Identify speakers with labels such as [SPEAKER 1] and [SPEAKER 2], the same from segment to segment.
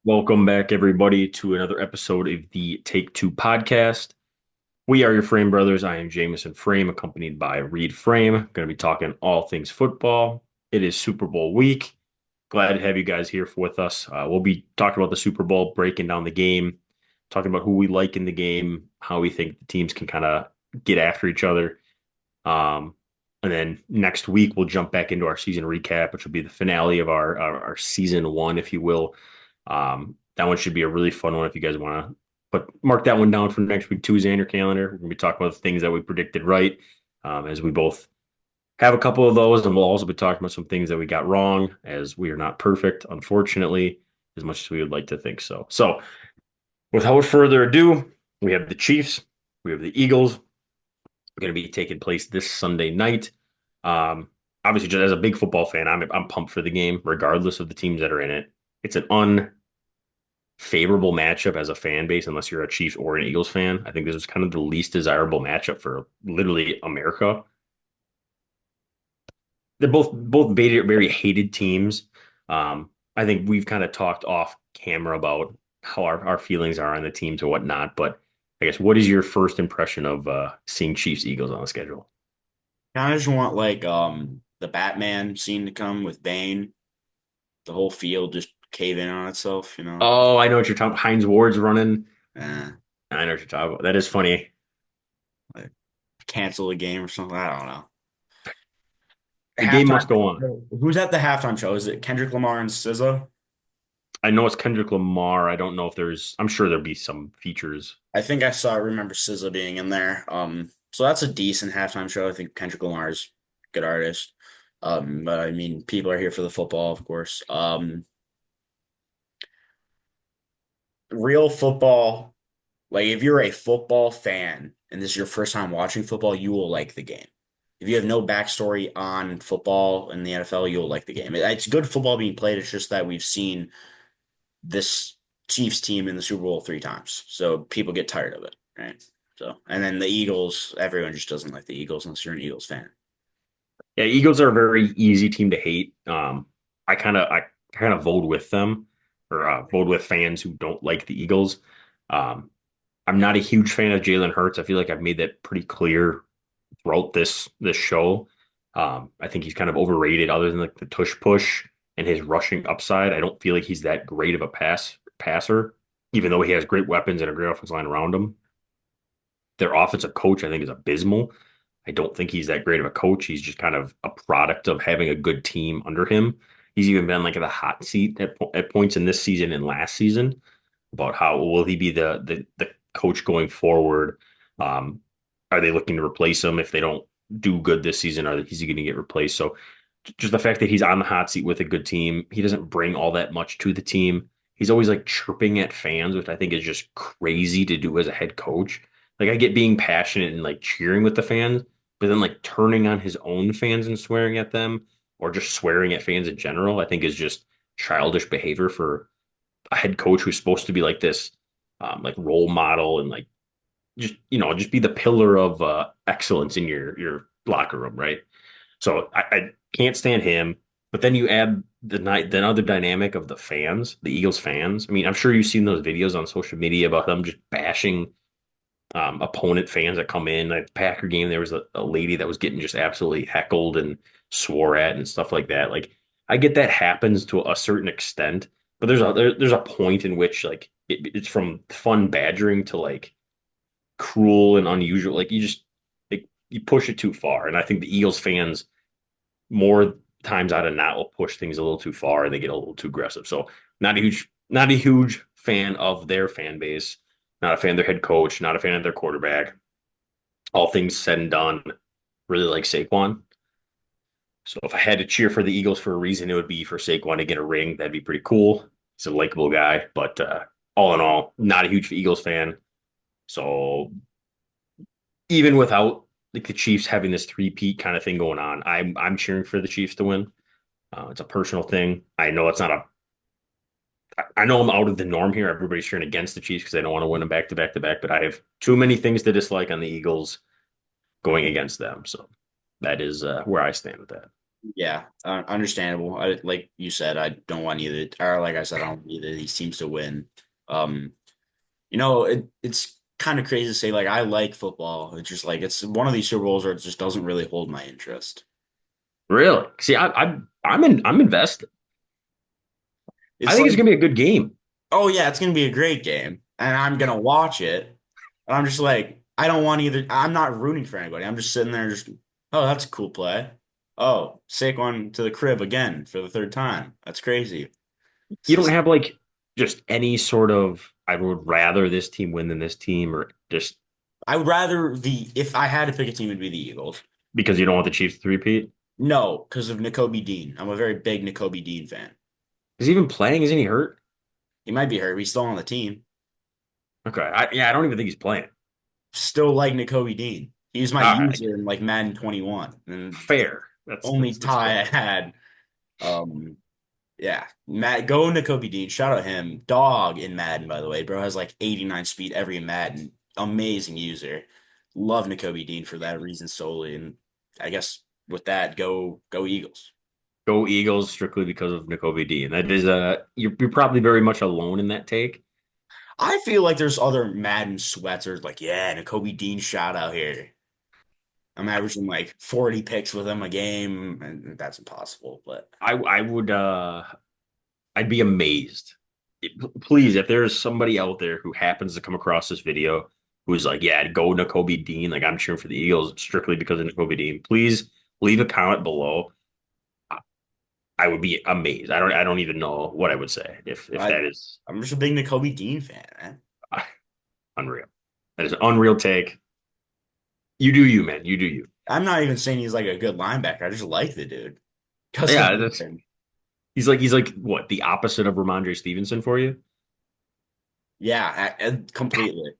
[SPEAKER 1] Welcome back, everybody, to another episode of the Take Two podcast. We are your Frame Brothers. I am Jameson Frame, accompanied by Reed Frame. Going to be talking all things football. It is Super Bowl week. Glad to have you guys here with us. We'll be talking about the Super Bowl, breaking down the game, talking about who we like in the game, how we think the teams can kind of get after each other. Um, and then next week, we'll jump back into our season recap, which will be the finale of our season one, if you will. That one should be a really fun one if you guys want to. But mark that one down for next week, Tuesday on your calendar. We're going to be talking about the things that we predicted right, as we both have a couple of those. And we'll also be talking about some things that we got wrong, as we are not perfect, unfortunately, as much as we would like to think so. So, without further ado, we have the Chiefs, we have the Eagles, going to be taking place this Sunday night. Obviously, just as a big football fan, I'm pumped for the game, regardless of the teams that are in it. It's an unfavorable matchup as a fan base, unless you're a Chiefs or an Eagles fan. I think this is kind of the least desirable matchup for literally America. They're both very hated teams. I think we've kind of talked off camera about how our feelings are on the teams and whatnot. But I guess what is your first impression of seeing Chiefs Eagles on the schedule?
[SPEAKER 2] Kind of just want the Batman scene to come with Bane, the whole field just cave in on itself.
[SPEAKER 1] Oh, I know what you're talking about. Heinz Ward's running.
[SPEAKER 2] Eh,
[SPEAKER 1] I know what you're talking about. That is funny.
[SPEAKER 2] like cancel the game or something. I don't know.
[SPEAKER 1] The game must
[SPEAKER 2] Halftime.
[SPEAKER 1] go on.
[SPEAKER 2] Who's at the halftime show? Is it Kendrick Lamar and SZA?
[SPEAKER 1] I know it's Kendrick Lamar. I don't know if I'm sure there'll be some features.
[SPEAKER 2] I think remember SZA being in there. So that's a decent halftime show. I think Kendrick Lamar is a good artist. But I mean, people are here for the football, of course. Real football. Like if you're a football fan and this is your first time watching football, you will like the game. If you have no backstory on football in the NFL, you'll like the game. It's good football being played. It's just that we've seen this Chiefs team in the Super Bowl 3 times. So people get tired of it, right? So, and then the Eagles, everyone just doesn't like the Eagles unless you're an Eagles fan.
[SPEAKER 1] Yeah, Eagles are a very easy team to hate. I kind of vote with them, or vote with fans who don't like the Eagles. Um, I'm not a huge fan of Jalen Hurts. I feel like I've made that pretty clear throughout this show. I think he's kind of overrated, other than like the tush push and his rushing upside. I don't feel like he's that great of a passer, even though he has great weapons and a great offensive line around him. Their offensive coach, I think, is abysmal. I don't think he's that great of a coach. He's just kind of a product of having a good team under him. He's even been like in the hot seat at points in this season and last season about how will he be the coach going forward. Um, are they looking to replace him if they don't do good this season? Is he going to get replaced? So just the fact that he's on the hot seat with a good team, he doesn't bring all that much to the team. He's always like chirping at fans, which I think is just crazy to do as a head coach. Like I get being passionate and like cheering with the fans, but then like turning on his own fans and swearing at them or just swearing at fans in general, I think is just childish behavior for a head coach who's supposed to be like this, like role model and like just be the pillar of excellence in your locker room, right? So I can't stand him. But then you add the other dynamic of the fans, the Eagles fans. I mean, I'm sure you've seen those videos on social media about them just bashing opponent fans that come in. At the Packer game, there was a lady that was getting just absolutely heckled and swore at and stuff like that. Like I get that happens to a certain extent, but there's a point in which like it's from fun badgering to like cruel and unusual. Like you push it too far, and I think the Eagles fans more times out of not will push things a little too far and they get a little too aggressive. So not a huge fan of their fan base, not a fan of their head coach, not a fan of their quarterback. All things said and done, really like Saquon. So if I had to cheer for the Eagles for a reason, it would be for Saquon to get a ring. That'd be pretty cool. He's a likable guy, but all in all, not a huge Eagles fan. So even without like the Chiefs having this three-peat kind of thing going on, I'm cheering for the Chiefs to win. It's a personal thing. I know it's not a. I know I'm out of the norm here. Everybody's cheering against the Chiefs because they don't want to win them back to back to back. But I have too many things to dislike on the Eagles going against them. So that is where I stand with that.
[SPEAKER 2] Yeah, understandable. I like you said, I don't want either, or like I said, I don't want either of these teams to win. Um, it's kind of crazy to say like I like football. It's just like it's one of these Super Bowls where it just doesn't really hold my interest.
[SPEAKER 1] Really? See, I'm invested. I
[SPEAKER 2] It's
[SPEAKER 1] think it's
[SPEAKER 2] like,
[SPEAKER 1] gonna be a good game.
[SPEAKER 2] oh yeah, it's gonna be a great game, and I'm gonna watch it. And I'm just like, I don't want either. I'm not rooting for anybody. I'm just sitting there, just, oh, that's a cool play. Oh, Saquon to the crib again for the third time. That's crazy. It's
[SPEAKER 1] You don't
[SPEAKER 2] just,
[SPEAKER 1] have like just any sort of I would rather this team win than this team, or just
[SPEAKER 2] I would rather if I had to pick a team, it'd be the Eagles.
[SPEAKER 1] because you don't want the Chiefs to repeat.
[SPEAKER 2] No, because of N'Kobe Dean. I'm a very big N'Kobe Dean fan.
[SPEAKER 1] Is he even playing? Isn't he hurt?
[SPEAKER 2] He might be hurt, but he's still on the team.
[SPEAKER 1] Okay. Yeah, I don't even think he's playing.
[SPEAKER 2] Still like N'Kobe Dean. He was my
[SPEAKER 1] All right.
[SPEAKER 2] user in like Madden 21, and
[SPEAKER 1] Fair. That's
[SPEAKER 2] only
[SPEAKER 1] that's
[SPEAKER 2] tie I
[SPEAKER 1] fair.
[SPEAKER 2] had. Um, Yeah, Matt, go into Kobe Dean. Shout out him. Dog in Madden, by the way. Bro has like 89 speed every Madden. Amazing user. Love N'Kobe Dean for that reason solely. And I guess with that, go Eagles.
[SPEAKER 1] Go Eagles strictly because of N'Kobe D. And that is you're probably very much alone in that take.
[SPEAKER 2] I feel like there's other Madden sweaters like, yeah, N'Kobe Dean shout out here. I'm averaging like 40 picks with him a game, and that's impossible. But
[SPEAKER 1] I would I'd be amazed. Please, if there's somebody out there who happens to come across this video who's like, yeah, go N'Kobe Dean, like I'm cheering for the Eagles strictly because of N'Kobe Dean, please leave a comment below. I would be amazed. I don't even know what I would say if
[SPEAKER 2] I,
[SPEAKER 1] that is
[SPEAKER 2] I'm just a big N'Kobe Dean fan, man.
[SPEAKER 1] uh, unreal. That is an unreal take. You do you, man. You do you.
[SPEAKER 2] I'm not even saying he's like a good linebacker. I just like the dude because of
[SPEAKER 1] Yeah, that's
[SPEAKER 2] him.
[SPEAKER 1] he's like what the opposite of Ramondre Stevenson for you.
[SPEAKER 2] Yeah, completely.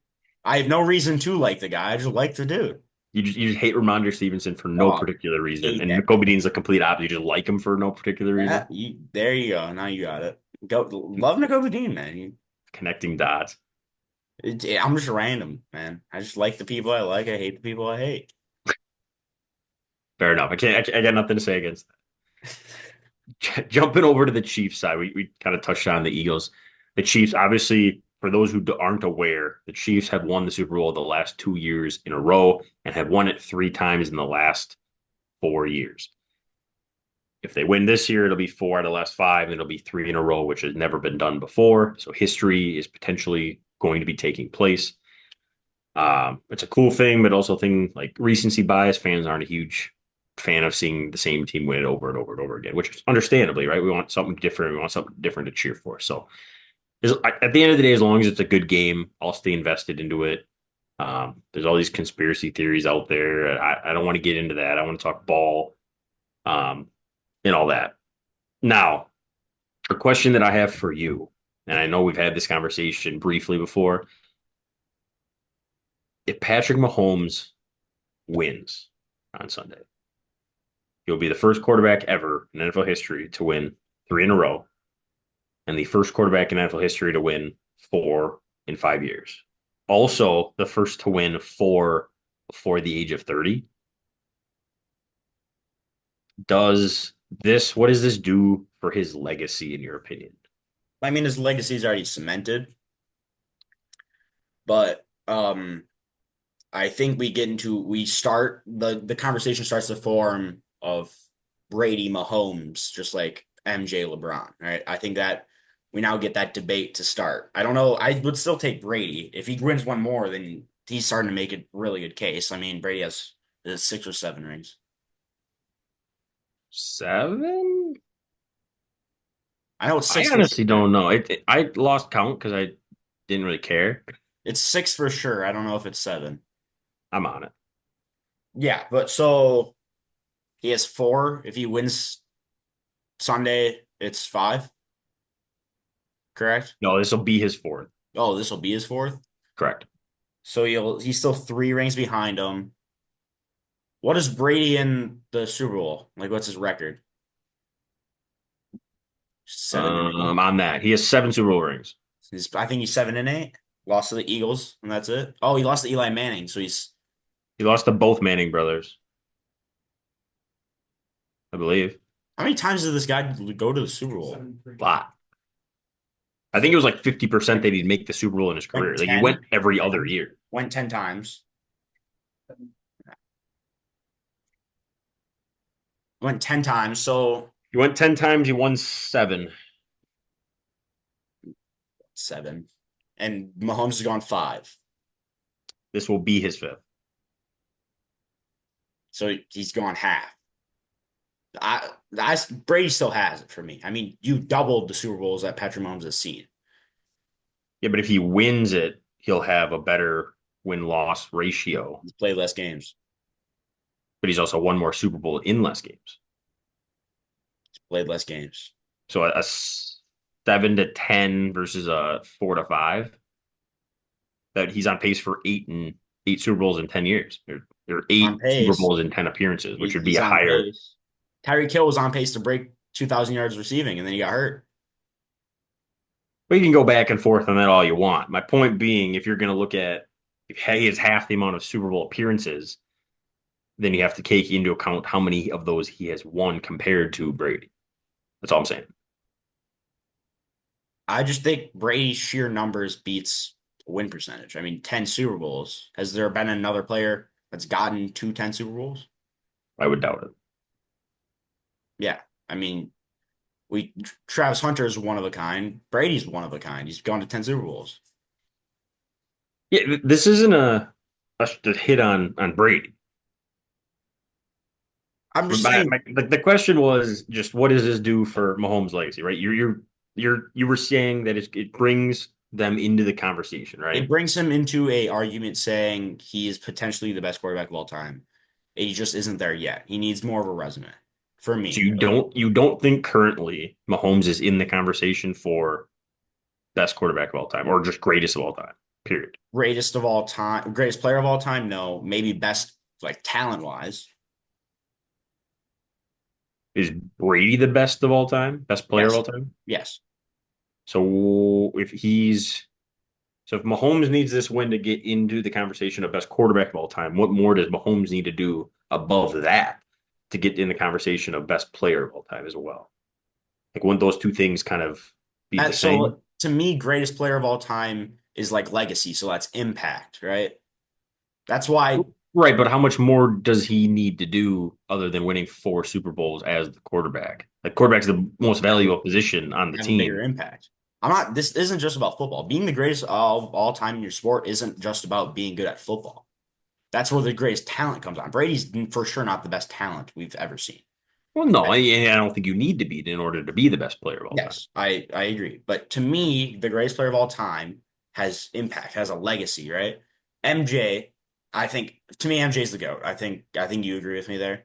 [SPEAKER 2] I have no reason to like the guy. I just like the dude.
[SPEAKER 1] You just hate Ramondre Stevenson for no
[SPEAKER 2] Oh,
[SPEAKER 1] particular reason,
[SPEAKER 2] hate
[SPEAKER 1] and
[SPEAKER 2] that.
[SPEAKER 1] N'Kobe Dean's the complete opposite. You just like him for no particular
[SPEAKER 2] Yeah,
[SPEAKER 1] reason.
[SPEAKER 2] there you go. Now you got it. Go love N'Kobe Dean, man.
[SPEAKER 1] Connecting dots.
[SPEAKER 2] I'm just random, man. I just like the people I like. I hate the people I hate.
[SPEAKER 1] Fair enough. I got nothing to say against that. Jumping over to the Chiefs side, we kind of touched on the Eagles. The Chiefs, obviously, for those who aren't aware, the Chiefs have won the Super Bowl the last 2 years in a row and have won it 3 times in the last 4 years. If they win this year, it'll be 4 out of the last 5, and it'll be 3 in a row, which has never been done before. So history is potentially going to be taking place. It's a cool thing, but also a thing like recency bias. Fans aren't a huge fan of seeing the same team win it over and over and over again, which is understandably, right? We want something different. We want something different to cheer for. So at the end of the day, as long as it's a good game, I'll stay invested into it. There's all these conspiracy theories out there. I don't want to get into that. I want to talk ball um, and all that. Now, a question that I have for you, and I know we've had this conversation briefly before. If Patrick Mahomes wins on Sunday, he'll be the first quarterback ever in NFL history to win 3 in a row, and the first quarterback in NFL history to win 4 in 5 years. Also, the first to win four before the age of 30. What does this do for his legacy, in your opinion?
[SPEAKER 2] I mean, his legacy is already cemented, but I think we start the conversation starts to form of Brady Mahomes, just like MJ LeBron. Right. I think that we now get that debate to start. I don't know. I would still take Brady. If he wins one more, then he's starting to make a really good case. I mean, Brady has 6 or 7 rings.
[SPEAKER 1] 7?
[SPEAKER 2] I know it's
[SPEAKER 1] I
[SPEAKER 2] six for
[SPEAKER 1] honestly
[SPEAKER 2] sure.
[SPEAKER 1] don't know. I lost count because I didn't really care.
[SPEAKER 2] It's six for sure. I don't know if it's seven.
[SPEAKER 1] I'm on it.
[SPEAKER 2] Yeah, but so he has four. If he wins Sunday, it's five, correct?
[SPEAKER 1] No, this will be his fourth.
[SPEAKER 2] Oh, this will be his fourth.
[SPEAKER 1] Correct.
[SPEAKER 2] So he's still 3 rings behind him. What is Brady in the Super Bowl? Like, what's his record? 7-8.
[SPEAKER 1] On that, he has 7 Super Bowl rings.
[SPEAKER 2] I think he's 7-8. Lost to the Eagles, and that's it. Oh, he lost to Eli Manning, so
[SPEAKER 1] He lost to both Manning brothers, I believe.
[SPEAKER 2] How many times did this guy go to the Super Bowl?
[SPEAKER 1] Lot. I think it was like 50% that he'd make the Super Bowl in his
[SPEAKER 2] Went
[SPEAKER 1] career. Like he went
[SPEAKER 2] 10,
[SPEAKER 1] every other year.
[SPEAKER 2] went 10 times, went 10 times. So
[SPEAKER 1] He went 10 times, he won seven.
[SPEAKER 2] seven. And Mahomes has gone five.
[SPEAKER 1] This will be his fifth.
[SPEAKER 2] So he's gone half. Brady still has it for me. I mean, you doubled the Super Bowls that Patrick Mahomes has seen.
[SPEAKER 1] Yeah, but if he wins it, he'll have a better win-loss ratio.
[SPEAKER 2] He's played less games.
[SPEAKER 1] But he's also won more Super Bowl in less games.
[SPEAKER 2] He's played less games.
[SPEAKER 1] So a 7 to 10 versus a 4 to 5. That he's on pace for eight Super Bowls in 10 years, or
[SPEAKER 2] On
[SPEAKER 1] eight Super
[SPEAKER 2] pace.
[SPEAKER 1] Bowls in 10 appearances, which would be
[SPEAKER 2] He's
[SPEAKER 1] a
[SPEAKER 2] on
[SPEAKER 1] higher.
[SPEAKER 2] pace. Tyreek Hill was on pace to break 2,000 yards receiving, and then he got hurt.
[SPEAKER 1] But you can go back and forth on that all you want. My point being, if you're going to look at if he has half the amount of Super Bowl appearances, then you have to take into account how many of those he has won compared to Brady. That's all I'm saying.
[SPEAKER 2] I just think Brady's sheer numbers beats win percentage. I mean, 10 Super Bowls. Has there been another player that's gotten to 10 Super Bowls?
[SPEAKER 1] I would doubt it.
[SPEAKER 2] Yeah. I mean, we Travis Hunter is one of a kind. Brady's one of a kind. He's gone to 10 Super Bowls.
[SPEAKER 1] Yeah, this isn't a hit on Brady.
[SPEAKER 2] I'm just
[SPEAKER 1] My,
[SPEAKER 2] saying
[SPEAKER 1] my, the question was just what does this do for Mahomes' legacy, right? You were saying that it brings them into the conversation,
[SPEAKER 2] it
[SPEAKER 1] right?
[SPEAKER 2] brings him into a argument saying he is potentially the best quarterback of all time. He just isn't there yet. He needs more of a resume for
[SPEAKER 1] So
[SPEAKER 2] me.
[SPEAKER 1] you don't think currently Mahomes is in the conversation for best quarterback of all time or just greatest of all time? Period.
[SPEAKER 2] Greatest of all time, greatest player of all time, no. Maybe best like talent wise.
[SPEAKER 1] Is Brady the best of all time? Best player of
[SPEAKER 2] Yes.
[SPEAKER 1] all time?
[SPEAKER 2] Yes.
[SPEAKER 1] So if Mahomes needs this win to get into the conversation of best quarterback of all time, what more does Mahomes need to do above that to get in the conversation of best player of all time as well? Like, wouldn't those two things kind of be the same?
[SPEAKER 2] So to me, greatest player of all time is like legacy. So that's impact, right? That's why
[SPEAKER 1] Right, but how much more does he need to do other than winning 4 Super Bowls as the quarterback? Like, quarterback's the most
[SPEAKER 2] have a,
[SPEAKER 1] valuable position on the
[SPEAKER 2] have a bigger
[SPEAKER 1] team.
[SPEAKER 2] impact. I'm not, this isn't just about football. Being the greatest of all time in your sport isn't just about being good at football. That's where the greatest talent comes on. Brady's for sure not the best talent we've ever seen.
[SPEAKER 1] Well, no, I don't think you need to be in order to be the best player of all time.
[SPEAKER 2] Yes, I agree. But to me, the greatest player of all time has impact, has a legacy, right? MJ, I think to me, MJ's the GOAT. I think you agree with me there.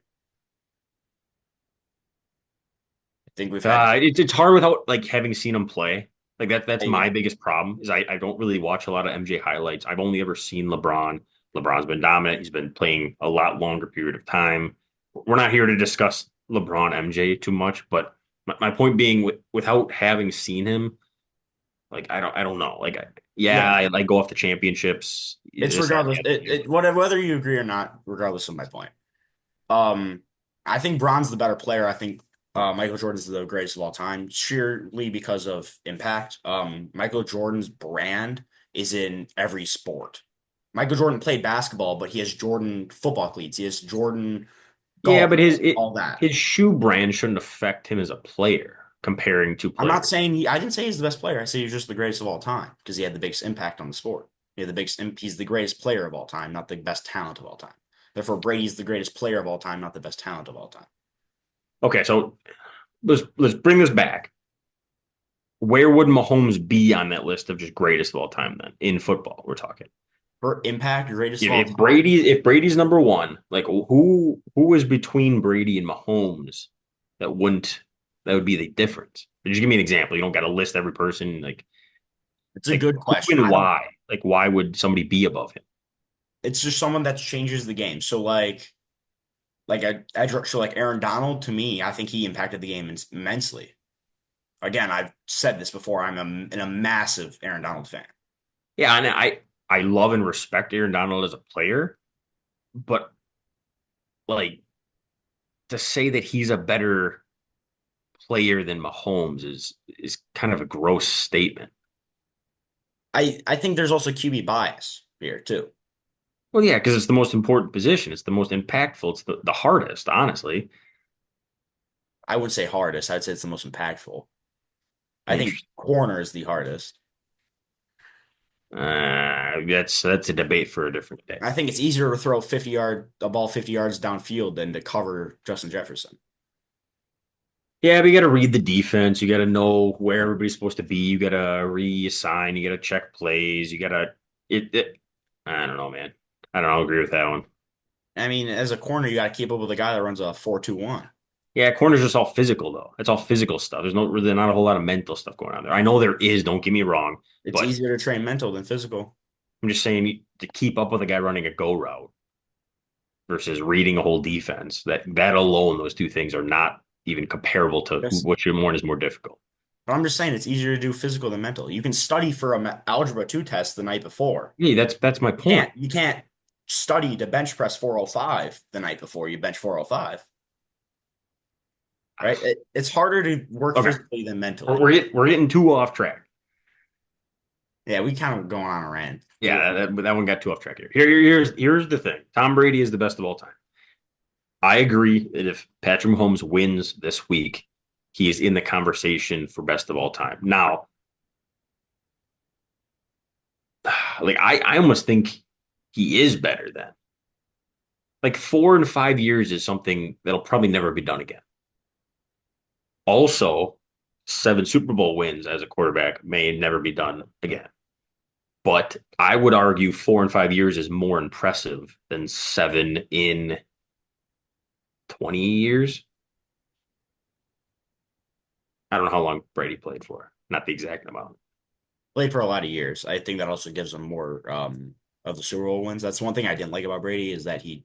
[SPEAKER 2] I think we've had
[SPEAKER 1] It's hard without like having seen him play. Like that's
[SPEAKER 2] I
[SPEAKER 1] my
[SPEAKER 2] agree.
[SPEAKER 1] biggest problem is I don't really watch a lot of MJ highlights. I've only ever seen LeBron. LeBron's been dominant. He's been playing a lot longer period of time. We're not here to discuss LeBron MJ too much, but my point being without having seen him, like I don't know. Like
[SPEAKER 2] Yeah,
[SPEAKER 1] yeah, I go off the championships,
[SPEAKER 2] it's
[SPEAKER 1] this, that, and
[SPEAKER 2] regardless.
[SPEAKER 1] the other thing.
[SPEAKER 2] Whatever whether you agree or not, regardless of my point. Um, I think Bron's the better player. I think Michael Jordan's the greatest of all time, sheerly because of impact. Michael Jordan's brand is in every sport. Michael Jordan played basketball, but he has Jordan football cleats. He has Jordan
[SPEAKER 1] Yeah,
[SPEAKER 2] golf,
[SPEAKER 1] but
[SPEAKER 2] all that.
[SPEAKER 1] his shoe brand shouldn't affect him as a player comparing to
[SPEAKER 2] I'm not
[SPEAKER 1] players.
[SPEAKER 2] saying I didn't say he's the best player. I say he's just the greatest of all time because he had the biggest impact on the sport. He's the greatest player of all time, not the best talent of all time. Therefore, Brady's the greatest player of all time, not the best talent of all time.
[SPEAKER 1] Okay, so let's bring this back. Where would Mahomes be on that list of just greatest of all time then in football? We're talking.
[SPEAKER 2] For impact, greatest of
[SPEAKER 1] If,
[SPEAKER 2] all
[SPEAKER 1] if
[SPEAKER 2] time.
[SPEAKER 1] Brady if Brady's number one, like who is between Brady and Mahomes that wouldn't that would be the difference? Just give me an example. You don't got to list every person.
[SPEAKER 2] It's a
[SPEAKER 1] Like
[SPEAKER 2] good
[SPEAKER 1] who
[SPEAKER 2] question.
[SPEAKER 1] and
[SPEAKER 2] I don't.
[SPEAKER 1] why? Like why would somebody be above him?
[SPEAKER 2] It's just someone that changes the game. So like a edge so like Aaron Donald to me, I think he impacted the game immensely. Again, I've said this before. I'm a massive Aaron Donald fan.
[SPEAKER 1] Yeah, and I love and respect Aaron Donald as a player, but like to say that he's a better player than Mahomes is kind of a gross statement.
[SPEAKER 2] I think there's also QB bias here too.
[SPEAKER 1] Well, yeah, because it's the most important position. It's the most impactful. It's the hardest, honestly.
[SPEAKER 2] I would say hardest. I'd say it's the most impactful. I think
[SPEAKER 1] Interesting.
[SPEAKER 2] corner is the hardest.
[SPEAKER 1] That's a debate for a different day.
[SPEAKER 2] I think it's easier to throw a ball 50 yards downfield than to cover Justin Jefferson.
[SPEAKER 1] Yeah, but you got to read the defense. You got to know where everybody's supposed to be. You got to reassign. You got to check plays. You got to it. I don't know, man. I don't agree with that one.
[SPEAKER 2] I mean, as a corner, you got to keep up with a guy that runs a 4-2-1.
[SPEAKER 1] Yeah, corner's just all physical though. It's all physical stuff. There's not a whole lot of mental stuff going on there. I know there is. Don't get me wrong,
[SPEAKER 2] It's
[SPEAKER 1] but
[SPEAKER 2] easier to train mental than physical.
[SPEAKER 1] I'm just saying to keep up with a guy running a go route versus reading a whole defense. That alone, those two things are not even comparable to
[SPEAKER 2] Yes.
[SPEAKER 1] which one is more difficult.
[SPEAKER 2] But I'm just saying it's easier to do physical than mental. You can study for a algebra 2 test the night before.
[SPEAKER 1] Yeah, that's my point.
[SPEAKER 2] You can't study to bench press 405 the night before you bench 405, right? It's harder to work
[SPEAKER 1] Okay,
[SPEAKER 2] physically than
[SPEAKER 1] we're
[SPEAKER 2] mentally.
[SPEAKER 1] we're, get, we're getting too off track.
[SPEAKER 2] Yeah, we kind of going on a rant.
[SPEAKER 1] Yeah, that one got too off track here. Here's the thing. Tom Brady is the best of all time. I agree that if Patrick Mahomes wins this week, he is in the conversation for best of all time. Now, like I almost think he is better than. Like 4 and 5 years is something that'll probably never be done again. Also, 7 Super Bowl wins as a quarterback may never be done again. But I would argue 4 and 5 years is more impressive than 7 in 20 years. I don't know how long Brady played for, not the exact amount.
[SPEAKER 2] Played for a lot of years. I think that also gives him more of the Super Bowl wins. That's one thing I didn't like about Brady is that he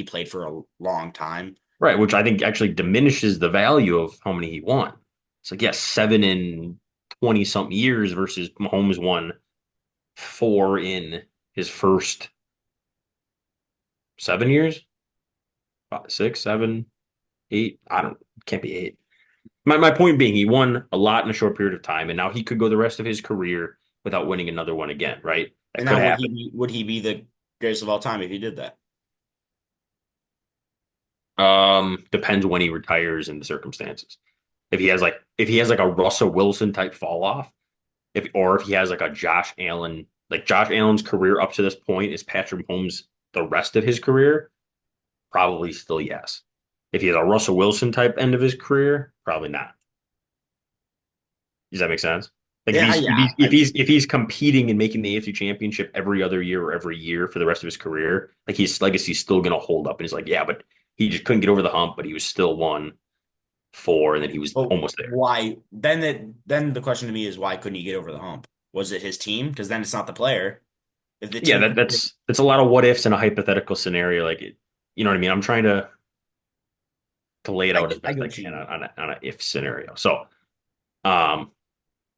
[SPEAKER 2] played for a long time.
[SPEAKER 1] Right, which I think actually diminishes the value of how many he won. It's like, yes, 7 in 20 something years versus Mahomes won 4 in his first 7 years, 6, 7, 8. I don't, can't be 8. My point being, he won a lot in a short period of time, and now he could go the rest of his career without winning another one again, right? That
[SPEAKER 2] And
[SPEAKER 1] could
[SPEAKER 2] now
[SPEAKER 1] happen.
[SPEAKER 2] would he be the greatest of all time if he did that?
[SPEAKER 1] Depends when he retires and the circumstances. If he has like a Russell Wilson type fall off, if he has like a Josh Allen, like Josh Allen's career up to this point is Patrick Mahomes the rest of his career, probably still yes. If he has a Russell Wilson type end of his career, probably not. Does that make sense? Like if
[SPEAKER 2] Yeah,
[SPEAKER 1] he's if
[SPEAKER 2] yeah.
[SPEAKER 1] he's if he's if he's competing and making the AFC Championship every other year or every year for the rest of his career, like his legacy's still gonna hold up. And he's like, yeah, but he just couldn't get over the hump, but he was still 1-4, and then he was
[SPEAKER 2] But
[SPEAKER 1] almost there.
[SPEAKER 2] why? Then the question to me is why couldn't he get over the hump? Was it his team? Because then it's not the player. If the
[SPEAKER 1] Yeah,
[SPEAKER 2] team,
[SPEAKER 1] that's a lot of what ifs in a hypothetical scenario. Like it, you know what I mean? I'm trying to lay it out as
[SPEAKER 2] I
[SPEAKER 1] best
[SPEAKER 2] get
[SPEAKER 1] I
[SPEAKER 2] what you
[SPEAKER 1] can
[SPEAKER 2] mean.
[SPEAKER 1] on a if scenario. So um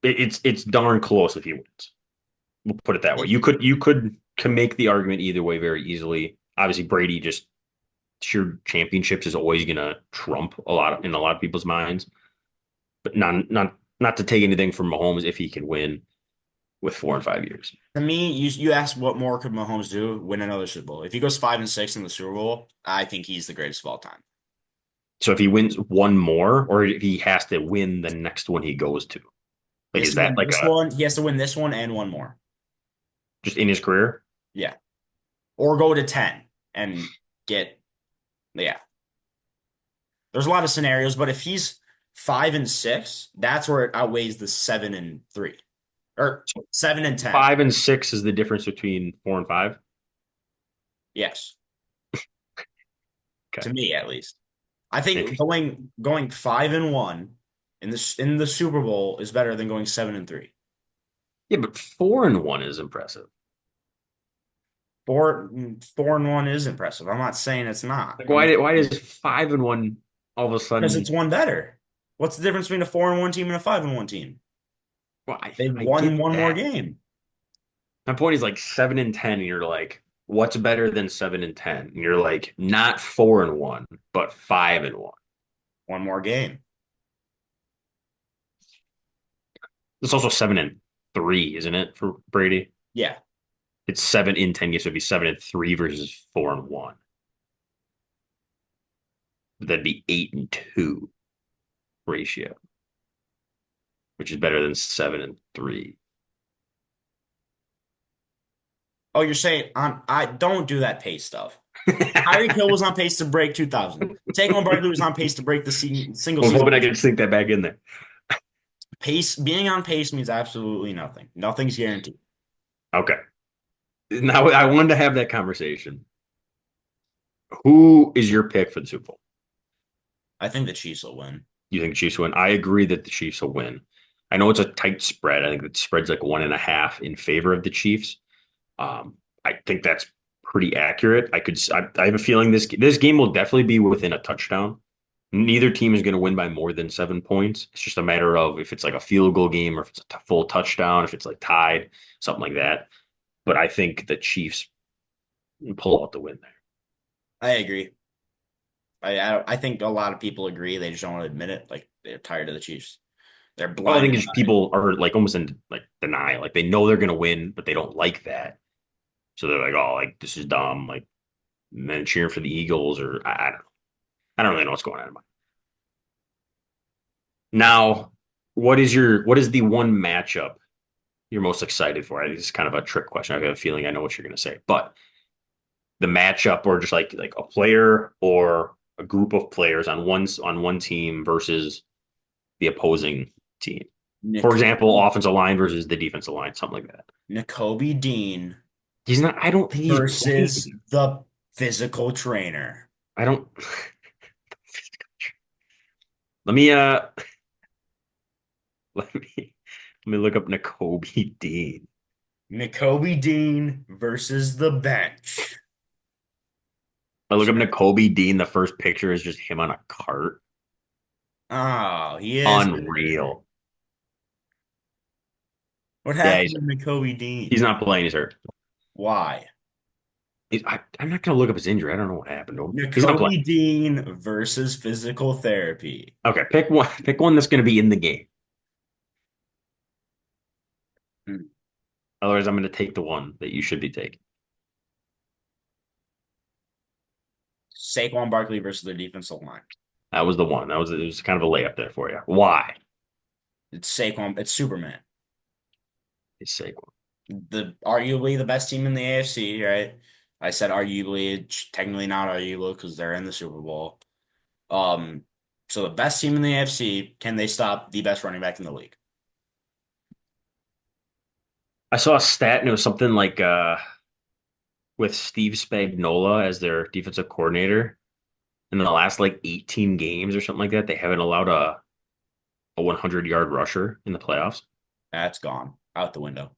[SPEAKER 1] it's darn close if he wins. We'll put it that way. You could can make the argument either way very easily. Obviously, Brady just sheer championships is always gonna trump in a lot of people's minds. But not to take anything from Mahomes if he can win with 4 and 5 years.
[SPEAKER 2] To me, you asked what more could Mahomes do? Win another Super Bowl. If he goes 5-6 in the Super Bowl, I think he's the greatest of all time.
[SPEAKER 1] So if he wins one more, or if he has to win the next one he goes to,
[SPEAKER 2] He
[SPEAKER 1] like
[SPEAKER 2] has
[SPEAKER 1] is
[SPEAKER 2] to
[SPEAKER 1] that
[SPEAKER 2] win
[SPEAKER 1] like
[SPEAKER 2] this
[SPEAKER 1] a
[SPEAKER 2] one. He has to win this one and one more.
[SPEAKER 1] just in his career?
[SPEAKER 2] Yeah, or go to 10 and get yeah. There's a lot of scenarios, but if he's 5-6, that's where it outweighs the 7-3 or
[SPEAKER 1] So
[SPEAKER 2] 7-10.
[SPEAKER 1] 5 and 6 is the difference between 4 and 5.
[SPEAKER 2] Yes,
[SPEAKER 1] Okay,
[SPEAKER 2] to me at least. I think
[SPEAKER 1] interesting.
[SPEAKER 2] going 5-1 in the Super Bowl is better than going 7-3.
[SPEAKER 1] Yeah, but 4 and 1 is impressive.
[SPEAKER 2] 4-1 is impressive. I'm not saying it's not.
[SPEAKER 1] Like
[SPEAKER 2] I'm just
[SPEAKER 1] why does 5 and 1 all of a
[SPEAKER 2] because it's
[SPEAKER 1] sudden?
[SPEAKER 2] one better. What's the difference between a 4-1 team and a 5-1 team?
[SPEAKER 1] Well,
[SPEAKER 2] They
[SPEAKER 1] I
[SPEAKER 2] won
[SPEAKER 1] get
[SPEAKER 2] one more
[SPEAKER 1] that.
[SPEAKER 2] game.
[SPEAKER 1] My point is like 7 and 10, and you're like, what's better than 7 and 10? And you're like, not 4 and 1, but 5 and 1.
[SPEAKER 2] One more game.
[SPEAKER 1] It's also 7-3, isn't it, for Brady?
[SPEAKER 2] Yeah.
[SPEAKER 1] It's 7 in 10 games, so it'd be 7-3 versus 4-1. But that'd be 8-2 ratio, which is better than 7-3.
[SPEAKER 2] Oh, you're saying I don't do that pace stuff. Tyreek Hill was on pace to break 2,000. Saquon Barkley was on pace to break the single
[SPEAKER 1] I was
[SPEAKER 2] season.
[SPEAKER 1] hoping I could sink that back in there.
[SPEAKER 2] Pace, being on pace means absolutely nothing. Nothing's guaranteed.
[SPEAKER 1] Okay. Now I wanted to have that conversation. Who is your pick for the Super Bowl?
[SPEAKER 2] I think the Chiefs will win.
[SPEAKER 1] You think the Chiefs win? I agree that the Chiefs will win. I know it's a tight spread. I think the spread's like 1.5 in favor of the Chiefs. I think that's pretty accurate. I have a feeling this game will definitely be within a touchdown. Neither team is going to win by more than 7 points. It's just a matter of if it's like a field goal game or if it's a full touchdown, if it's like tied, something like that. But I think the Chiefs pull out the win there.
[SPEAKER 2] I agree. I think a lot of people agree. They just don't want to admit it. Like they're tired of the Chiefs. They're
[SPEAKER 1] Well, I think
[SPEAKER 2] blinded
[SPEAKER 1] it's
[SPEAKER 2] by
[SPEAKER 1] just
[SPEAKER 2] it.
[SPEAKER 1] people are like almost in like denial. Like they know they're going to win, but they don't like that. So they're like, oh, like this is dumb. Like and then cheering for the Eagles or I don't know. I don't really know what's going on. Now, what is the one matchup you're most excited for? I think this is kind of a trick question. I have a feeling I know what you're going to say, but the matchup or just like a player or a group of players on one team versus the opposing team. For example,
[SPEAKER 2] N'Kobe,
[SPEAKER 1] offensive line versus the defensive line, something like that.
[SPEAKER 2] N'Kobe Dean
[SPEAKER 1] He's not. I don't think he's
[SPEAKER 2] versus
[SPEAKER 1] playing.
[SPEAKER 2] the physical trainer.
[SPEAKER 1] I don't. Let me let me let me look up N'Kobe Dean.
[SPEAKER 2] N'Kobe Dean versus the bench.
[SPEAKER 1] I look up N'Kobe Dean. The first picture is just him on a cart.
[SPEAKER 2] Oh, he is hurt.
[SPEAKER 1] Unreal.
[SPEAKER 2] What
[SPEAKER 1] Yeah,
[SPEAKER 2] happened to N'Kobe
[SPEAKER 1] he's
[SPEAKER 2] Dean?
[SPEAKER 1] not playing. He's hurt.
[SPEAKER 2] Why?
[SPEAKER 1] I'm not gonna look up his injury. I don't know what happened to him. He's not playing.
[SPEAKER 2] N'Kobe Dean versus physical therapy.
[SPEAKER 1] Okay, pick one. Pick one that's gonna be in the game.
[SPEAKER 2] Hmm.
[SPEAKER 1] Otherwise, I'm gonna take the one that you should be taking.
[SPEAKER 2] Saquon Barkley versus the defensive line.
[SPEAKER 1] That was the one. That was it was kind of a layup there for you. Why?
[SPEAKER 2] It's Saquon. It's Superman.
[SPEAKER 1] It's Saquon.
[SPEAKER 2] The arguably the best team in the AFC, right? I said arguably, it's technically not arguable because they're in the Super Bowl. Um, so the best team in the AFC, can they stop the best running back in the league?
[SPEAKER 1] I saw a stat and it was something like with Steve Spagnuolo as their defensive coordinator in the last like 18 games or something like that, they haven't allowed a 100-yard rusher in the playoffs.
[SPEAKER 2] That's gone out the window.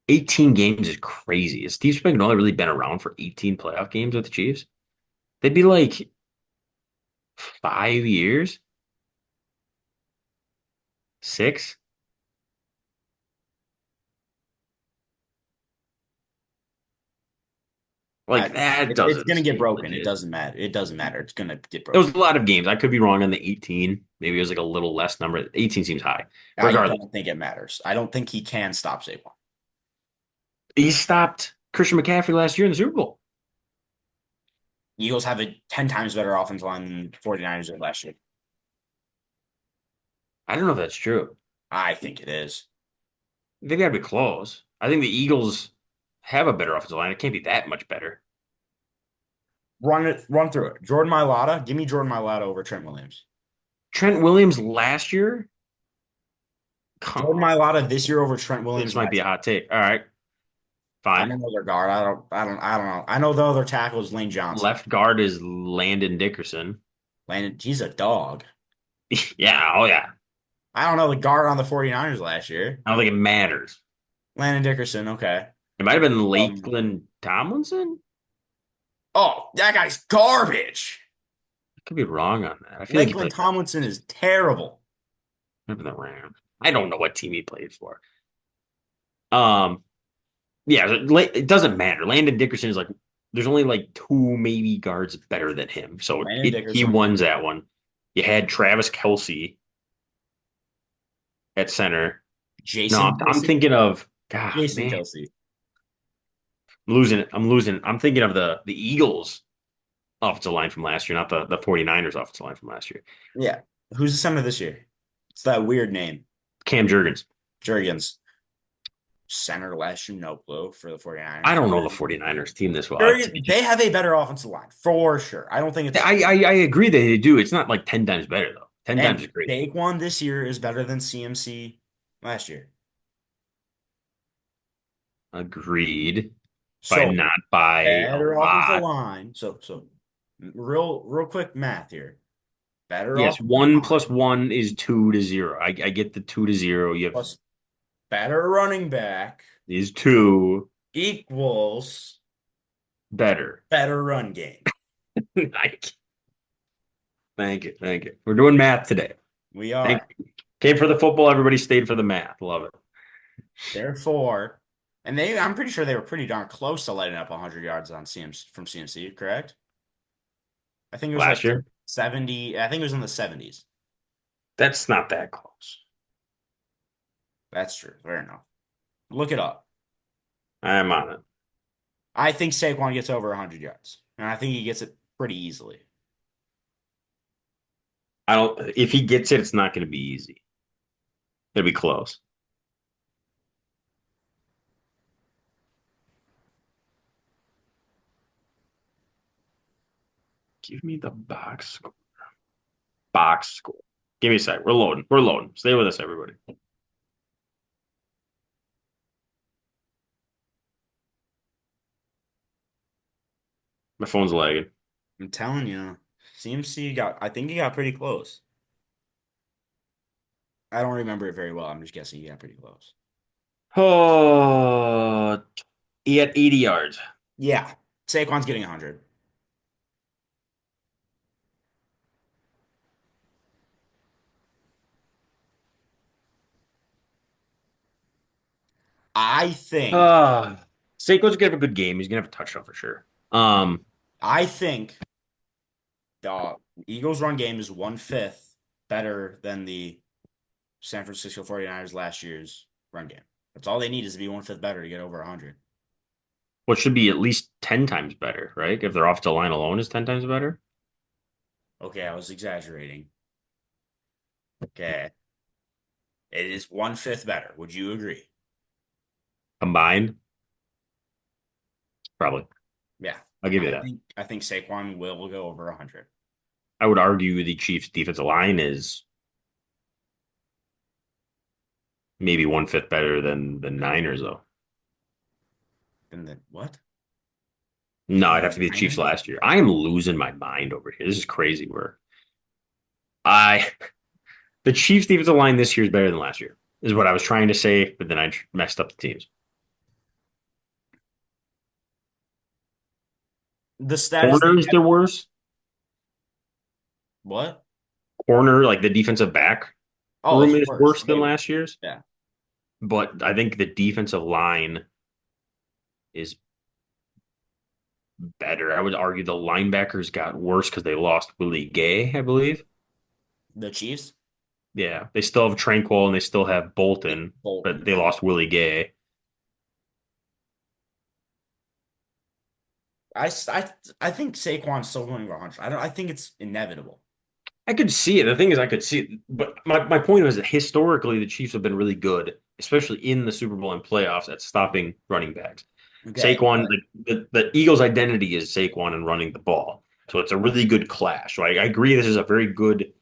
[SPEAKER 1] 18 games is crazy. Has Steve Spagnuolo really been around for 18 playoff games with the Chiefs? They'd be like 5 years, six. Like that
[SPEAKER 2] It's
[SPEAKER 1] doesn't
[SPEAKER 2] gonna get
[SPEAKER 1] seem
[SPEAKER 2] broken. It
[SPEAKER 1] legit.
[SPEAKER 2] doesn't matter. It doesn't matter. It's gonna get
[SPEAKER 1] There was
[SPEAKER 2] broken.
[SPEAKER 1] a lot of games. I could be wrong on the 18. Maybe it was like a little less number. 18 seems high.
[SPEAKER 2] I
[SPEAKER 1] Regardless,
[SPEAKER 2] don't think it matters. I don't think he can stop Saquon.
[SPEAKER 1] he stopped Christian McCaffrey last year in the Super Bowl.
[SPEAKER 2] Eagles have a 10 times better offensive line than 49ers did last year.
[SPEAKER 1] I don't know if that's true.
[SPEAKER 2] I think it is.
[SPEAKER 1] They've got to be close. I think the Eagles have a better offensive line. It can't be that much better.
[SPEAKER 2] Run through it. Jordan Mailata, give me Jordan Mailata over Trent Williams.
[SPEAKER 1] Trent Williams last year? Come
[SPEAKER 2] Jordan
[SPEAKER 1] on.
[SPEAKER 2] Mailata this year over Trent
[SPEAKER 1] This
[SPEAKER 2] Williams
[SPEAKER 1] might be
[SPEAKER 2] last
[SPEAKER 1] a
[SPEAKER 2] year.
[SPEAKER 1] hot take. All right,
[SPEAKER 2] I
[SPEAKER 1] fine.
[SPEAKER 2] don't know their guard. I don't know. I know the other tackle is Lane Johnson.
[SPEAKER 1] Left guard is Landon Dickerson.
[SPEAKER 2] Landon, he's a dog.
[SPEAKER 1] Yeah, oh yeah.
[SPEAKER 2] I don't know the guard on the 49ers last year.
[SPEAKER 1] I don't think it matters.
[SPEAKER 2] Landon Dickerson, okay.
[SPEAKER 1] It might have been
[SPEAKER 2] Um,
[SPEAKER 1] Lakeland Tomlinson.
[SPEAKER 2] oh, that guy's garbage.
[SPEAKER 1] I could be wrong on that. I feel like he
[SPEAKER 2] Lakeland
[SPEAKER 1] played for
[SPEAKER 2] Tomlinson is terrible.
[SPEAKER 1] maybe the Rams. I don't know what team he played for. Um, yeah, it doesn't matter. Landon Dickerson is like there's only like two maybe guards better than him, so
[SPEAKER 2] Landon
[SPEAKER 1] he
[SPEAKER 2] Dickerson.
[SPEAKER 1] won that one. You had Travis Kelsey at center. No,
[SPEAKER 2] Jason
[SPEAKER 1] I'm
[SPEAKER 2] Kelsey?
[SPEAKER 1] thinking of God,
[SPEAKER 2] Jason
[SPEAKER 1] man.
[SPEAKER 2] Kelsey.
[SPEAKER 1] I'm losing it. I'm losing it. I'm thinking of the Eagles offensive line from last year, not the 49ers offensive line from last year.
[SPEAKER 2] Yeah. Who's the center this year? It's that weird name.
[SPEAKER 1] Cam Jurgens.
[SPEAKER 2] Jurgens. Center last year, no clue for the
[SPEAKER 1] I
[SPEAKER 2] 49ers.
[SPEAKER 1] don't know the 49ers team this well. To be
[SPEAKER 2] Jurgens, they
[SPEAKER 1] just,
[SPEAKER 2] have a better offensive line for sure. I don't think it's
[SPEAKER 1] I agree that they do. It's not like 10 times better though. 10 times
[SPEAKER 2] and
[SPEAKER 1] is great.
[SPEAKER 2] Saquon this year is better than CMC last year.
[SPEAKER 1] Agreed, but
[SPEAKER 2] So
[SPEAKER 1] not by a
[SPEAKER 2] better offensive
[SPEAKER 1] lot.
[SPEAKER 2] line. So real quick math here. Better
[SPEAKER 1] Yes,
[SPEAKER 2] offensive
[SPEAKER 1] one plus
[SPEAKER 2] line
[SPEAKER 1] one is 2-0. I get the 2-0. You have
[SPEAKER 2] plus better running back
[SPEAKER 1] is two
[SPEAKER 2] equals
[SPEAKER 1] better.
[SPEAKER 2] better run game.
[SPEAKER 1] Like, thank you, thank you. We're doing math today.
[SPEAKER 2] We
[SPEAKER 1] Thank
[SPEAKER 2] are.
[SPEAKER 1] you. Came for the football. Everybody stayed for the math. Love it.
[SPEAKER 2] Therefore, and I'm pretty sure they were pretty darn close to lighting up 100 yards on CMC from CMC, correct? I think it was
[SPEAKER 1] Last
[SPEAKER 2] like
[SPEAKER 1] year,
[SPEAKER 2] 70. I think it was in the 70s.
[SPEAKER 1] that's not that close.
[SPEAKER 2] That's true. Fair enough. Look it up.
[SPEAKER 1] I'm on it.
[SPEAKER 2] I think Saquon gets over 100 yards, and I think he gets it pretty easily.
[SPEAKER 1] I don't. If he gets it, it's not going to be easy. It'll be close. Give me the box score. Box score. Give me a sec. We're loading. We're loading. Stay with us, everybody. My phone's lagging.
[SPEAKER 2] I'm telling you, CMC got, I think he got pretty close. I don't remember it very well. I'm just guessing he got pretty close.
[SPEAKER 1] Oh, he had 80 yards.
[SPEAKER 2] Yeah, Saquon's getting 100. I think,
[SPEAKER 1] Uh, Saquon's gonna have a good game. He's gonna have a touchdown for sure.
[SPEAKER 2] I think the Eagles run game is 1/5 better than the San Francisco 49ers last year's run game. That's all they need is to be 1/5 better to get over 100.
[SPEAKER 1] what should be at least 10 times better, right? If their offensive line alone is 10 times better
[SPEAKER 2] Okay, I was exaggerating. Okay. It is 1/5 better. Would you agree?
[SPEAKER 1] combined, probably.
[SPEAKER 2] Yeah.
[SPEAKER 1] I'll give you
[SPEAKER 2] I
[SPEAKER 1] that.
[SPEAKER 2] think I think Saquon will go over 100.
[SPEAKER 1] I would argue the Chiefs' defensive line is maybe 1/5 better than the Niners, though.
[SPEAKER 2] Then the what?
[SPEAKER 1] No,
[SPEAKER 2] Than
[SPEAKER 1] it'd
[SPEAKER 2] the
[SPEAKER 1] have to be the Chiefs
[SPEAKER 2] Niners?
[SPEAKER 1] last year. I am losing my mind over here. This is crazy. Where I the Chiefs' defensive line this year is better than last year, is what I was trying to say, but then I messed up the teams.
[SPEAKER 2] The status they
[SPEAKER 1] Corner is
[SPEAKER 2] have.
[SPEAKER 1] their worst.
[SPEAKER 2] What?
[SPEAKER 1] Corner, like the defensive back
[SPEAKER 2] Oh,
[SPEAKER 1] room
[SPEAKER 2] it's
[SPEAKER 1] is
[SPEAKER 2] worse.
[SPEAKER 1] worse than
[SPEAKER 2] Way worse.
[SPEAKER 1] last year's,
[SPEAKER 2] Yeah.
[SPEAKER 1] but I think the defensive line is better. I would argue the linebackers got worse because they lost Willie Gay, I believe.
[SPEAKER 2] The Chiefs?
[SPEAKER 1] Yeah, they still have Tranquil and they still have
[SPEAKER 2] Yeah.
[SPEAKER 1] Bolton, but
[SPEAKER 2] Bolton.
[SPEAKER 1] they lost Willie Gay.
[SPEAKER 2] I, s- I think Saquon's still going over 100. I think it's inevitable.
[SPEAKER 1] I could see it. The thing is, I could see it, but my point was that historically the Chiefs have been really good, especially in the Super Bowl and playoffs, at stopping running backs.
[SPEAKER 2] Okay,
[SPEAKER 1] Saquon,
[SPEAKER 2] but
[SPEAKER 1] the Eagles' identity is Saquon and running the ball, so it's a really good clash. So I agree, this is a very good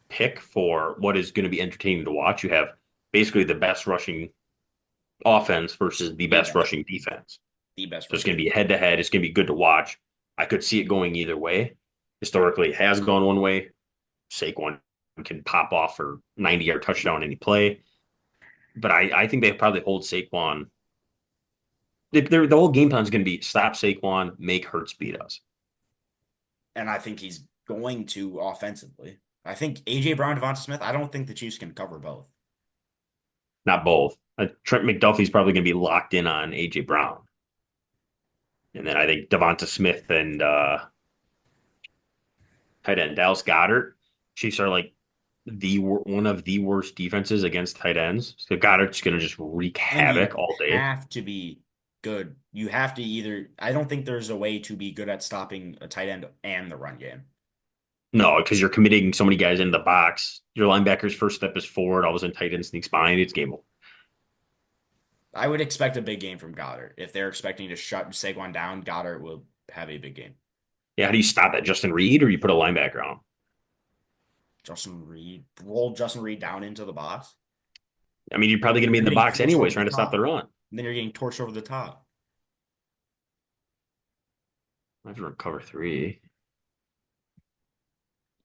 [SPEAKER 1] pick for what is going to be entertaining to watch. You have basically the best rushing offense versus the
[SPEAKER 2] the
[SPEAKER 1] best
[SPEAKER 2] best,
[SPEAKER 1] rushing defense.
[SPEAKER 2] the best
[SPEAKER 1] So it's
[SPEAKER 2] rushing.
[SPEAKER 1] going to be head to head. It's going to be good to watch. I could see it going either way. Historically, it has gone one way. Saquon can pop off for 90-yard touchdown any play. But I think they probably hold Saquon. The whole game plan is going to be stop Saquon, make Hurts beat us.
[SPEAKER 2] And I think he's going to offensively. I think AJ Brown, Devonta Smith, I don't think the Chiefs can cover both.
[SPEAKER 1] Not both. Trent McDuffie's probably going to be locked in on A.J. Brown. And then I think Devonta Smith and tight end Dallas Goedert. Chiefs are like one of the worst defenses against tight ends. So Goddard's going to just wreak
[SPEAKER 2] And you
[SPEAKER 1] havoc all day.
[SPEAKER 2] have to be good. You have to either, I don't think there's a way to be good at stopping a tight end and the run game.
[SPEAKER 1] No, because you're committing so many guys in the box. Your linebacker's first step is forward. All of a sudden, tight end sneaks behind. It's game over.
[SPEAKER 2] I would expect a big game from Goddard. If they're expecting to shut Saquon down, Goddard will have a big game.
[SPEAKER 1] Yeah, how do you stop that? Justin Reed, or you put a linebacker on him?
[SPEAKER 2] Justin Reed, roll Justin Reed down into the box.
[SPEAKER 1] I mean, you're probably going to be in
[SPEAKER 2] You're
[SPEAKER 1] the
[SPEAKER 2] getting
[SPEAKER 1] box
[SPEAKER 2] torched
[SPEAKER 1] anyways,
[SPEAKER 2] over the
[SPEAKER 1] trying to stop the
[SPEAKER 2] top.
[SPEAKER 1] run.
[SPEAKER 2] And then you're getting torched over the top.
[SPEAKER 1] I have to run cover three.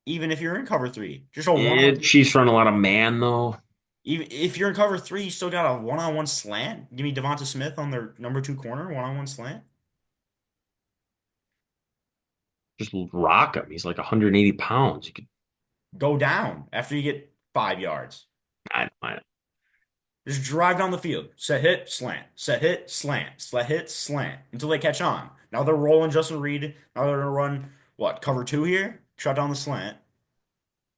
[SPEAKER 2] Even if you're in cover three, just a one-on.
[SPEAKER 1] Chiefs run a lot of man though.
[SPEAKER 2] Even if you're in cover three, you still got a one-on-one slant. Give me Devonta Smith on their number two corner, one-on-one slant.
[SPEAKER 1] Just rock him. He's like 180 pounds. You could,
[SPEAKER 2] Go down after you get 5 yards.
[SPEAKER 1] I
[SPEAKER 2] Just drive down the field. Set hit, slant. Set hit, slant. Set hit, slant. Until they catch on. Now they're rolling Justin Reed. Now they're gonna run what? Cover two here? Shut down the slant.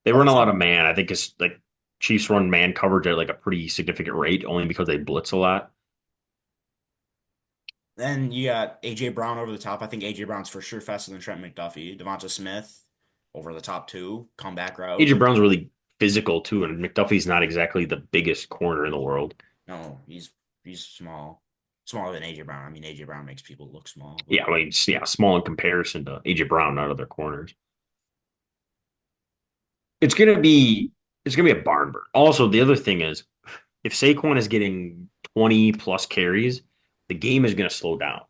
[SPEAKER 1] They
[SPEAKER 2] All of
[SPEAKER 1] run
[SPEAKER 2] a
[SPEAKER 1] a lot
[SPEAKER 2] sudden.
[SPEAKER 1] of man. I think it's like Chiefs run man coverage at like a pretty significant rate, only because they blitz a lot.
[SPEAKER 2] Then you got AJ Brown over the top. I think AJ Brown's for sure faster than Trent McDuffie. Devonta Smith over the top two. Comeback route.
[SPEAKER 1] AJ Brown's really physical too, and McDuffie's not exactly the biggest corner in the world.
[SPEAKER 2] No, he's small. Smaller than AJ Brown. I mean, AJ Brown makes people look small, but
[SPEAKER 1] Yeah, I mean, yeah, small in comparison to AJ Brown, not other corners. It's gonna be it's gonna be a barn burn. Also, the other thing is, if Saquon is getting 20 plus carries, the game is gonna slow down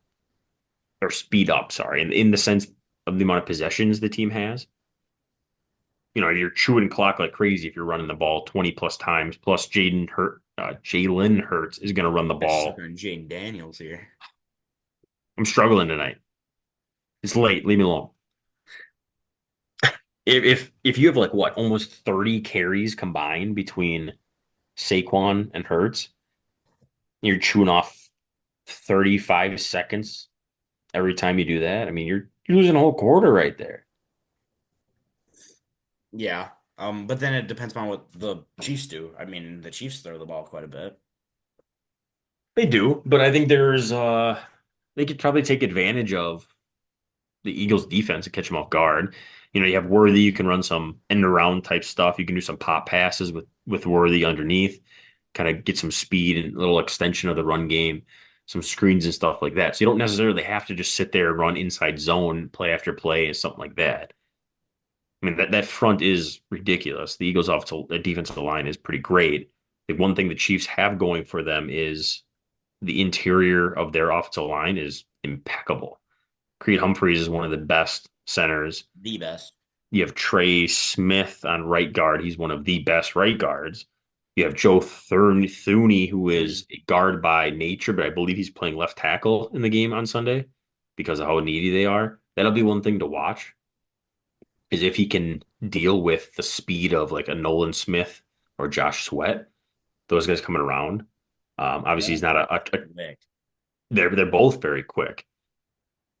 [SPEAKER 1] or speed up. Sorry, in the sense of the amount of possessions the team has. You're chewing clock like crazy if you're running the ball 20 plus times. Plus, Jalen Hurts is gonna run the
[SPEAKER 2] that's stuck
[SPEAKER 1] ball.
[SPEAKER 2] on Jaden Daniels here.
[SPEAKER 1] I'm struggling tonight. It's late. Leave me alone. If you have like what almost 30 carries combined between Saquon and Hurts, you're chewing off 35 seconds every time you do that. I mean, you're losing a whole quarter right there.
[SPEAKER 2] Yeah. But then it depends on what the Chiefs do. I mean, the Chiefs throw the ball quite a bit.
[SPEAKER 1] They do, but I think they could probably take advantage of the Eagles defense and catch them off guard. You have Worthy, you can run some end around type stuff. You can do some pop passes with Worthy underneath, kind of get some speed and a little extension of the run game, some screens and stuff like that. So you don't necessarily have to just sit there and run inside zone play after play and something like that. I mean, that front is ridiculous. The Eagles' defensive line is pretty great. The one thing the Chiefs have going for them is the interior of their offensive line is impeccable. Creed Humphreys is one of the best centers.
[SPEAKER 2] The best.
[SPEAKER 1] You have Trey Smith on right guard. He's one of the best right guards. You have Joe Thuney, who is
[SPEAKER 2] Thuney.
[SPEAKER 1] a guard by nature, but I believe he's playing left tackle in the game on Sunday because of how needy they are. That'll be one thing to watch is if he can deal with the speed of like a Nolan Smith or Josh Sweat, those guys coming around. Obviously, he's
[SPEAKER 2] That
[SPEAKER 1] not
[SPEAKER 2] quick.
[SPEAKER 1] they're both very quick.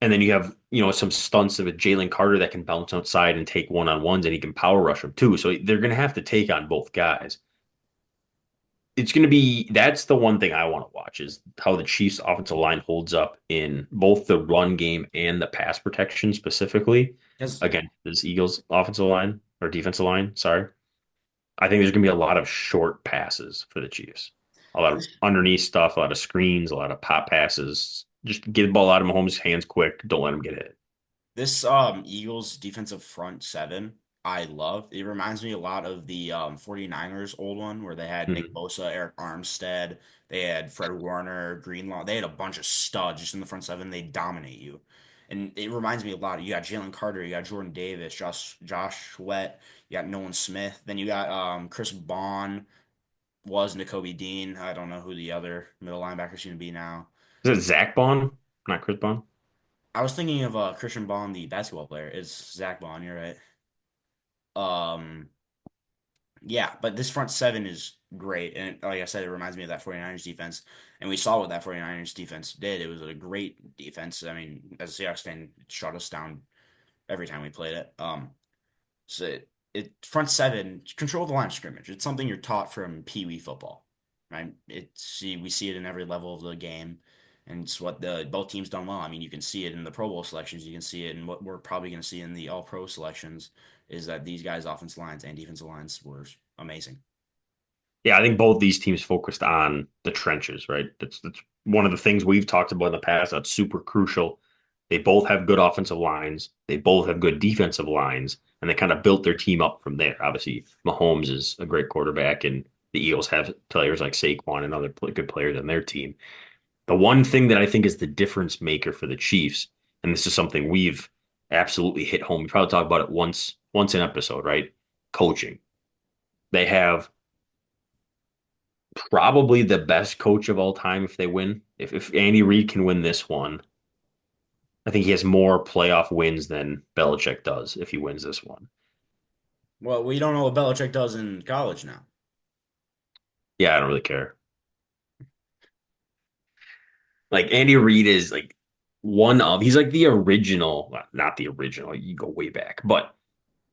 [SPEAKER 1] And then you have, some stunts of a Jalen Carter that can bounce outside and take one-on-ones and he can power rush them too. So they're going to have to take on both guys. It's going to be that's the one thing I want to watch is how the Chiefs offensive line holds up in both the run game and the pass protection specifically
[SPEAKER 2] Because
[SPEAKER 1] against this Eagles offensive line or defensive line. Sorry. I think there's going to be a lot of short passes for the Chiefs, a lot of
[SPEAKER 2] this
[SPEAKER 1] underneath stuff, a lot of screens, a lot of pop passes. Just get the ball out of Mahomes' hands quick. Don't let him get hit.
[SPEAKER 2] this Eagles defensive front seven, I love. It reminds me a lot of the 49ers old one where they had Nick
[SPEAKER 1] Mhm.
[SPEAKER 2] Bosa, Eric Armstead, they had Fred Warner, Greenlaw. They had a bunch of studs just in the front seven. They dominate you. And it reminds me a lot. You got Jalen Carter, you got Jordan Davis, Josh Sweat, you got Nolan Smith, then you got Chris Bond was N'Kobe Dean. I don't know who the other middle linebackers going to be now.
[SPEAKER 1] Is it Zach Bond, not Chris Bond?
[SPEAKER 2] I was thinking of Christian Bond, the basketball player. It's Zach Bond, you're right. Um, yeah, but this front seven is great. And like I said, it reminds me of that 49ers defense. And we saw what that 49ers defense did. It was a great defense. I mean, as a Seahawks fan, it shut us down every time we played it. So front seven, control the line of scrimmage. It's something you're taught from Pee Wee football, right? We see it in every level of the game, and it's what the both teams done well. I mean, you can see it in the Pro Bowl selections. You can see it in what we're probably going to see in the All Pro selections. Is that these guys' offensive lines and defensive lines were amazing.
[SPEAKER 1] Yeah, I think both these teams focused on the trenches, right? That's one of the things we've talked about in the past. That's super crucial. They both have good offensive lines. They both have good defensive lines, and they kind of built their team up from there. Obviously, Mahomes is a great quarterback, and the Eagles have players like Saquon and other good players on their team. The one thing that I think is the difference maker for the Chiefs, and this is something we've absolutely hit home. We probably talk about it once an episode, right? Coaching. They have probably the best coach of all time if they win. If Andy Reid can win this one, I think he has more playoff wins than Belichick does if he wins this one.
[SPEAKER 2] Well, we don't know what Belichick does in college now.
[SPEAKER 1] Yeah, I don't really care. Like Andy Reid is like he's like the original, well, not the original, you go way back, but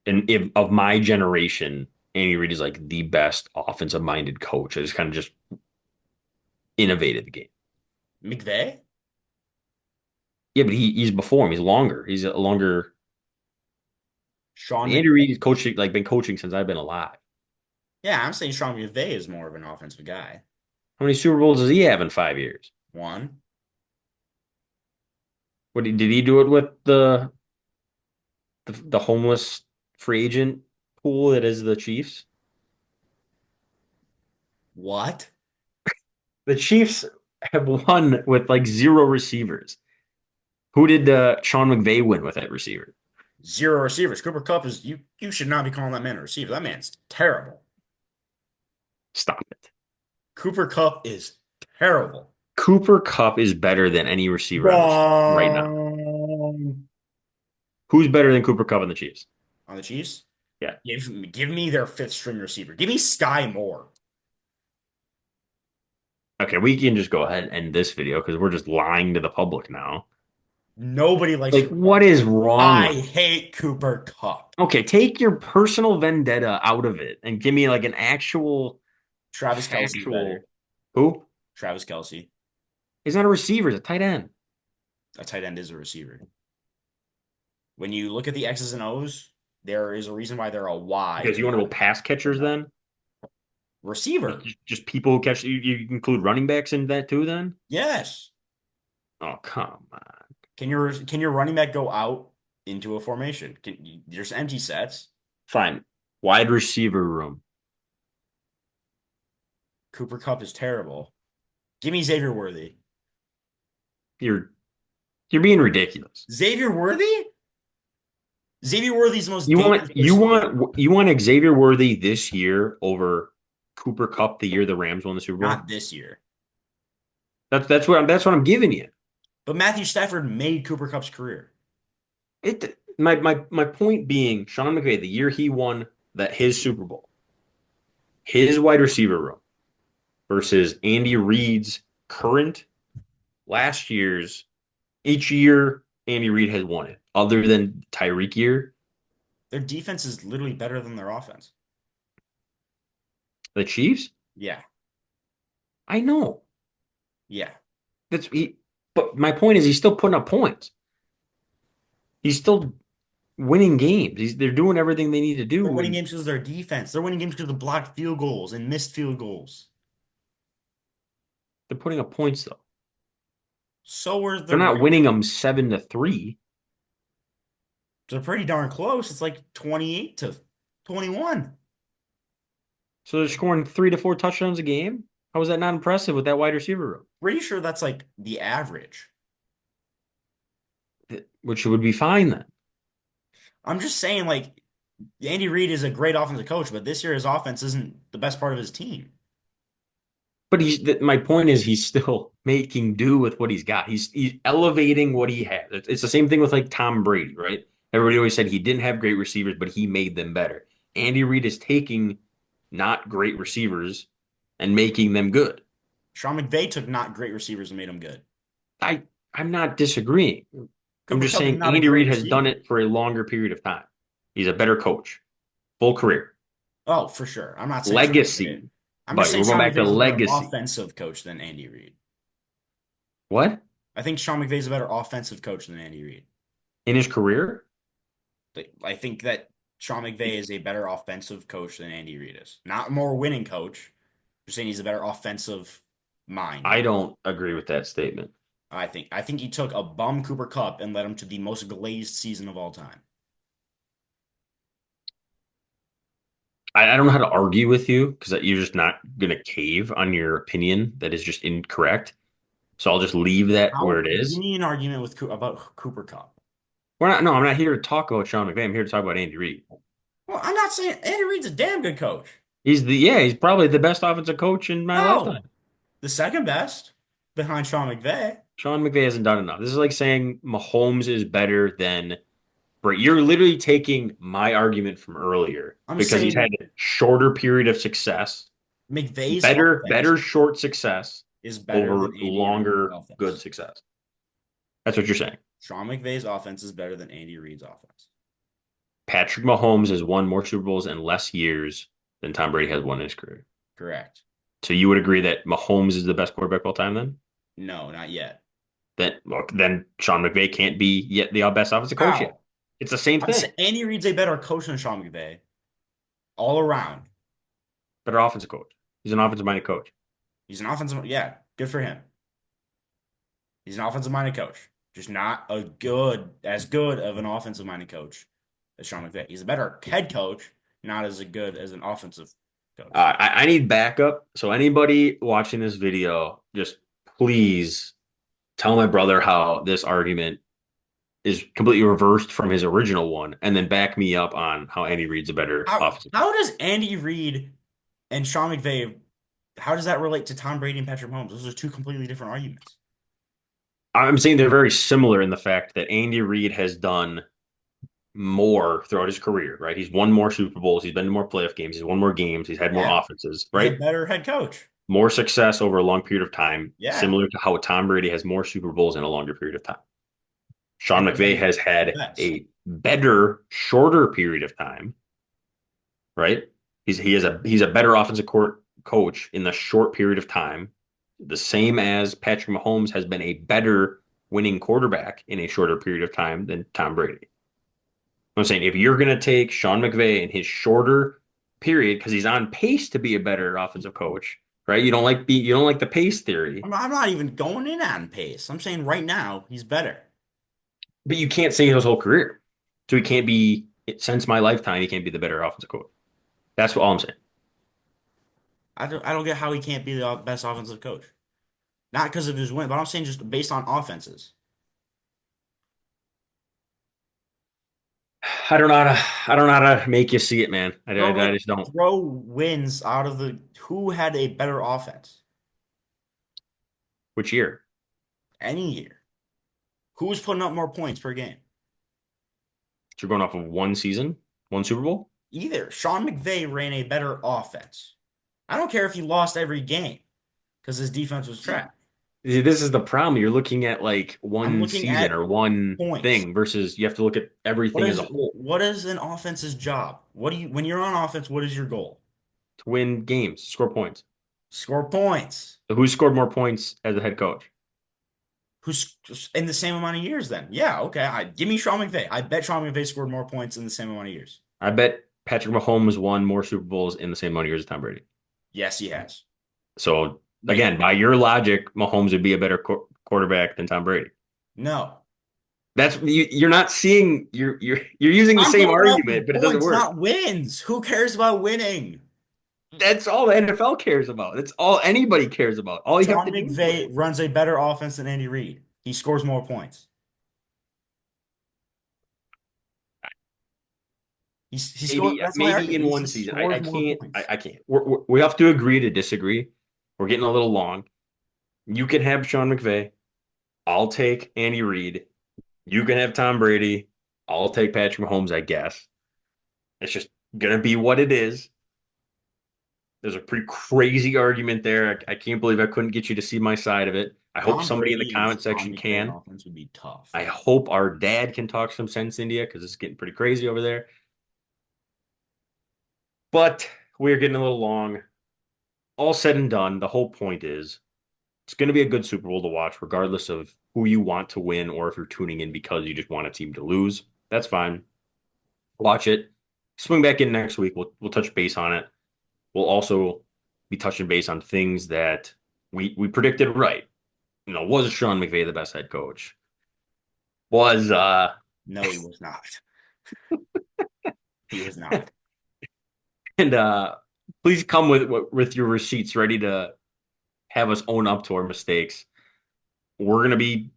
[SPEAKER 1] if of my generation, Andy Reid is like the best offensive minded coach. I just kind of just innovated the game.
[SPEAKER 2] McVay?
[SPEAKER 1] Yeah, but he's before him. He's longer. He's a longer.
[SPEAKER 2] Sean
[SPEAKER 1] Andy
[SPEAKER 2] McVay?
[SPEAKER 1] Reid is coaching like been coaching since I've been alive.
[SPEAKER 2] Yeah, I'm saying Sean McVay is more of an offensive guy.
[SPEAKER 1] How many Super Bowls does he have in 5 years?
[SPEAKER 2] One.
[SPEAKER 1] Did he do it with the homeless free agent pool that is the Chiefs?
[SPEAKER 2] What?
[SPEAKER 1] The Chiefs have won with like zero receivers. Who did Sean McVay win with at receiver?
[SPEAKER 2] Zero receivers. Cooper Kupp is you should not be calling that man a receiver. That man's terrible.
[SPEAKER 1] Stop it.
[SPEAKER 2] Cooper Kupp is terrible.
[SPEAKER 1] Cooper Kupp is better than any receiver on the Chiefs right now.
[SPEAKER 2] Wrong.
[SPEAKER 1] Who's better than Cooper Kupp on the Chiefs?
[SPEAKER 2] On the Chiefs?
[SPEAKER 1] Yeah.
[SPEAKER 2] Give me their fifth string receiver. Give me Sky Moore.
[SPEAKER 1] Okay, we can just go ahead and end this video because we're just lying to the public now.
[SPEAKER 2] Nobody likes
[SPEAKER 1] Like,
[SPEAKER 2] Cooper Kupp.
[SPEAKER 1] what is wrong
[SPEAKER 2] I
[SPEAKER 1] with you?
[SPEAKER 2] hate Cooper Kupp.
[SPEAKER 1] Okay, take your personal vendetta out of it and give me like an actual
[SPEAKER 2] Travis Kelsey is better.
[SPEAKER 1] factual. Who?
[SPEAKER 2] Travis Kelsey.
[SPEAKER 1] He's not a receiver, he's a tight end.
[SPEAKER 2] A tight end is a receiver. When you look at the X's and O's, there is a reason why they're a Y
[SPEAKER 1] Because
[SPEAKER 2] and
[SPEAKER 1] you want to
[SPEAKER 2] not
[SPEAKER 1] go pass
[SPEAKER 2] a
[SPEAKER 1] catchers
[SPEAKER 2] no.
[SPEAKER 1] then? Like
[SPEAKER 2] Receiver.
[SPEAKER 1] just people who catch you include running backs in that too then?
[SPEAKER 2] Yes.
[SPEAKER 1] Oh, come on.
[SPEAKER 2] Can your running back go out into a formation? There's empty sets.
[SPEAKER 1] Fine. Wide receiver room.
[SPEAKER 2] Cooper Kupp is terrible. Give me Xavier Worthy.
[SPEAKER 1] You're you're being ridiculous.
[SPEAKER 2] Xavier Worthy? Xavier Worthy's the most
[SPEAKER 1] You
[SPEAKER 2] dangerous
[SPEAKER 1] want you
[SPEAKER 2] person in the
[SPEAKER 1] want you want Xavier Worthy this year over Cooper Kupp the year the Rams won the Super Bowl?
[SPEAKER 2] not this year.
[SPEAKER 1] That's what I'm giving you.
[SPEAKER 2] But Matthew Stafford made Cooper Kupp's career.
[SPEAKER 1] My point being, Sean McVay, the year he won his Super Bowl, his wide receiver room versus Andy Reid's current last year's each year Andy Reid has won it, other than Tyreek year.
[SPEAKER 2] Their defense is literally better than their offense.
[SPEAKER 1] The Chiefs,
[SPEAKER 2] Yeah.
[SPEAKER 1] I know
[SPEAKER 2] Yeah.
[SPEAKER 1] that's he, but my point is he's still putting up points. He's still winning games. They're doing everything they need to
[SPEAKER 2] They're
[SPEAKER 1] do,
[SPEAKER 2] winning
[SPEAKER 1] and
[SPEAKER 2] games because of their defense. They're winning games because of blocked field goals and missed field goals.
[SPEAKER 1] they're putting up points though.
[SPEAKER 2] So were
[SPEAKER 1] They're
[SPEAKER 2] the
[SPEAKER 1] not
[SPEAKER 2] Rams.
[SPEAKER 1] winning them 7-3.
[SPEAKER 2] They're pretty darn close. It's like 28 to 21.
[SPEAKER 1] So they're scoring 3 to 4 touchdowns a game. How was that not impressive with that wide receiver room?
[SPEAKER 2] Pretty sure that's like the average.
[SPEAKER 1] Which would be fine then.
[SPEAKER 2] I'm just saying, like, Andy Reid is a great offensive coach, but this year his offense isn't the best part of his team.
[SPEAKER 1] But my point is he's still making do with what he's got. He's elevating what he has. It's the same thing with like Tom Brady, right? Everybody always said he didn't have great receivers, but he made them better. Andy Reid is taking not great receivers and making them good.
[SPEAKER 2] Sean McVay took not great receivers and made them good.
[SPEAKER 1] I I'm not disagreeing. I'm
[SPEAKER 2] Cooper
[SPEAKER 1] just
[SPEAKER 2] Kupp is
[SPEAKER 1] saying
[SPEAKER 2] not a
[SPEAKER 1] Andy
[SPEAKER 2] great
[SPEAKER 1] Reid has done
[SPEAKER 2] receiver.
[SPEAKER 1] it for a longer period of time. He's a better coach. full career,
[SPEAKER 2] Oh, for sure. I'm not saying Sean McVay.
[SPEAKER 1] legacy.
[SPEAKER 2] I'm just
[SPEAKER 1] But
[SPEAKER 2] saying
[SPEAKER 1] we're going
[SPEAKER 2] Sean
[SPEAKER 1] back
[SPEAKER 2] McVay
[SPEAKER 1] to
[SPEAKER 2] is a better
[SPEAKER 1] legacy.
[SPEAKER 2] offensive coach than Andy Reid.
[SPEAKER 1] What?
[SPEAKER 2] I think Sean McVay is a better offensive coach than Andy Reid.
[SPEAKER 1] In his career?
[SPEAKER 2] I think that Sean McVay is a better offensive coach than Andy Reid is. Not a more winning coach. Just saying he's a better offensive mind.
[SPEAKER 1] I don't agree with that statement.
[SPEAKER 2] I think he took a bum Cooper Kupp and led him to the most glazed season of all time.
[SPEAKER 1] I don't know how to argue with you because you're just not going to cave on your opinion that is just incorrect. So I'll just leave that where
[SPEAKER 2] How
[SPEAKER 1] it
[SPEAKER 2] give
[SPEAKER 1] is.
[SPEAKER 2] me an argument about Cooper Kupp?
[SPEAKER 1] No, I'm not here to talk about Sean McVay. I'm here to talk about Andy Reid.
[SPEAKER 2] Well, I'm not saying Andy Reid's a damn good coach.
[SPEAKER 1] He's probably the best offensive coach in my
[SPEAKER 2] No,
[SPEAKER 1] lifetime.
[SPEAKER 2] the second best behind Sean McVay.
[SPEAKER 1] Sean McVay hasn't done enough. This is like saying Mahomes is better than Brady. You're literally taking my argument from earlier
[SPEAKER 2] I'm
[SPEAKER 1] because he's had
[SPEAKER 2] saying
[SPEAKER 1] a shorter period of success,
[SPEAKER 2] McVay's
[SPEAKER 1] better
[SPEAKER 2] offense
[SPEAKER 1] short success
[SPEAKER 2] is better
[SPEAKER 1] over
[SPEAKER 2] than Andy Reid's
[SPEAKER 1] longer good
[SPEAKER 2] offense.
[SPEAKER 1] success. That's what you're saying.
[SPEAKER 2] Sean McVay's offense is better than Andy Reid's offense.
[SPEAKER 1] Patrick Mahomes has won more Super Bowls in less years than Tom Brady has won in his career.
[SPEAKER 2] Correct.
[SPEAKER 1] So you would agree that Mahomes is the best quarterback of all time then?
[SPEAKER 2] No, not yet.
[SPEAKER 1] Then Sean McVay can't be yet the best offensive coach yet.
[SPEAKER 2] How?
[SPEAKER 1] It's the same
[SPEAKER 2] I'm
[SPEAKER 1] thing.
[SPEAKER 2] saying Andy Reid's a better coach than Sean McVay all around.
[SPEAKER 1] Better offensive coach. He's an offensive minded coach.
[SPEAKER 2] He's an offensive, yeah, good for him. He's an offensive minded coach, just not as good of an offensive minded coach as Sean McVay. He's a better head coach, not as good as an offensive coach.
[SPEAKER 1] I need backup. So anybody watching this video, just please tell my brother how this argument is completely reversed from his original one, and then back me up on how Andy Reid's a better
[SPEAKER 2] How
[SPEAKER 1] offensive coach.
[SPEAKER 2] how does Andy Reid and Sean McVay, how does that relate to Tom Brady and Patrick Mahomes? Those are two completely different arguments.
[SPEAKER 1] I'm saying they're very similar in the fact that Andy Reid has done more throughout his career, right? He's won more Super Bowls, he's been to more playoff games, he's won more games, he's had more
[SPEAKER 2] Yeah,
[SPEAKER 1] offenses,
[SPEAKER 2] he's a
[SPEAKER 1] right?
[SPEAKER 2] better head coach.
[SPEAKER 1] More success over a long period of time,
[SPEAKER 2] Yeah,
[SPEAKER 1] similar to how Tom Brady has more Super Bowls in a longer period of time. Sean
[SPEAKER 2] and he's
[SPEAKER 1] McVay
[SPEAKER 2] been
[SPEAKER 1] has
[SPEAKER 2] the
[SPEAKER 1] had
[SPEAKER 2] best.
[SPEAKER 1] a better, shorter period of time, right? He's a better offensive court coach in the short period of time, the same as Patrick Mahomes has been a better winning quarterback in a shorter period of time than Tom Brady. I'm saying if you're going to take Sean McVay in his shorter period because he's on pace to be a better offensive coach, right? You don't like the pace theory,
[SPEAKER 2] I'm not even going in on pace. I'm saying right now he's better.
[SPEAKER 1] but you can't say his whole career. So he can't be since my lifetime. He can't be the better offensive coach. That's what all I'm saying.
[SPEAKER 2] I don't get how he can't be the best offensive coach. Not because of his win, but I'm saying just based on offenses.
[SPEAKER 1] I don't know how to make you see it, man. I just don't.
[SPEAKER 2] Throw wins out of the who had a better offense
[SPEAKER 1] Which year?
[SPEAKER 2] any year. Who was putting up more points per game?
[SPEAKER 1] So you're going off of one season, one Super Bowl?
[SPEAKER 2] Either Sean McVay ran a better offense. I don't care if he lost every game because his defense was trash.
[SPEAKER 1] See, this is the problem. You're looking at like
[SPEAKER 2] I'm
[SPEAKER 1] one
[SPEAKER 2] looking
[SPEAKER 1] season
[SPEAKER 2] at
[SPEAKER 1] or one
[SPEAKER 2] points.
[SPEAKER 1] thing versus you have to look at
[SPEAKER 2] What
[SPEAKER 1] everything as a
[SPEAKER 2] is
[SPEAKER 1] whole
[SPEAKER 2] what is an offense's job? What do you when you're on offense, what is your goal?
[SPEAKER 1] to win games, score points.
[SPEAKER 2] Score points.
[SPEAKER 1] So who scored more points as a head coach?
[SPEAKER 2] Who's in the same amount of years then? Yeah, okay. Give me Sean McVay. I bet Sean McVay scored more points in the same amount of years.
[SPEAKER 1] I bet Patrick Mahomes won more Super Bowls in the same amount of years as Tom Brady.
[SPEAKER 2] Yes, he has.
[SPEAKER 1] So
[SPEAKER 2] Wait,
[SPEAKER 1] again, by your logic, Mahomes would be a better quarterback than Tom Brady.
[SPEAKER 2] no.
[SPEAKER 1] You're not seeing you're using the
[SPEAKER 2] I'm
[SPEAKER 1] same
[SPEAKER 2] going off
[SPEAKER 1] argument,
[SPEAKER 2] of
[SPEAKER 1] but it doesn't
[SPEAKER 2] points,
[SPEAKER 1] work.
[SPEAKER 2] not wins. Who cares about winning?
[SPEAKER 1] That's all the NFL cares about. That's all anybody cares about. All you have
[SPEAKER 2] Sean
[SPEAKER 1] to do is win.
[SPEAKER 2] McVay runs a better offense than Andy Reid. He scores more points. He scored.
[SPEAKER 1] Maybe
[SPEAKER 2] That's my
[SPEAKER 1] maybe
[SPEAKER 2] argument.
[SPEAKER 1] in
[SPEAKER 2] He
[SPEAKER 1] one
[SPEAKER 2] just
[SPEAKER 1] season.
[SPEAKER 2] scores
[SPEAKER 1] I
[SPEAKER 2] more
[SPEAKER 1] can't.
[SPEAKER 2] points.
[SPEAKER 1] I can't. We have to agree to disagree. We're getting a little long. You can have Sean McVay. I'll take Andy Reid. You can have Tom Brady. I'll take Patrick Mahomes, I guess. It's just gonna be what it is. There's a pretty crazy argument there. I can't believe I couldn't get you to see my side of it. I hope
[SPEAKER 2] Tom
[SPEAKER 1] somebody in the
[SPEAKER 2] Brady and
[SPEAKER 1] comment
[SPEAKER 2] Sean
[SPEAKER 1] section
[SPEAKER 2] McVay
[SPEAKER 1] can.
[SPEAKER 2] offense would be tough.
[SPEAKER 1] I hope our dad can talk some sense into you because it's getting pretty crazy over there. But we're getting a little long. All said and done, the whole point is it's going to be a good Super Bowl to watch, regardless of who you want to win or if you're tuning in because you just want a team to lose. That's fine. Watch it. Swing back in next week. We'll touch base on it. We'll also be touching base on things that we predicted right. Was Sean McVay the best head coach? Was
[SPEAKER 2] No, he was not. He was not.
[SPEAKER 1] and please come with your receipts ready to have us own up to our mistakes. We're gonna be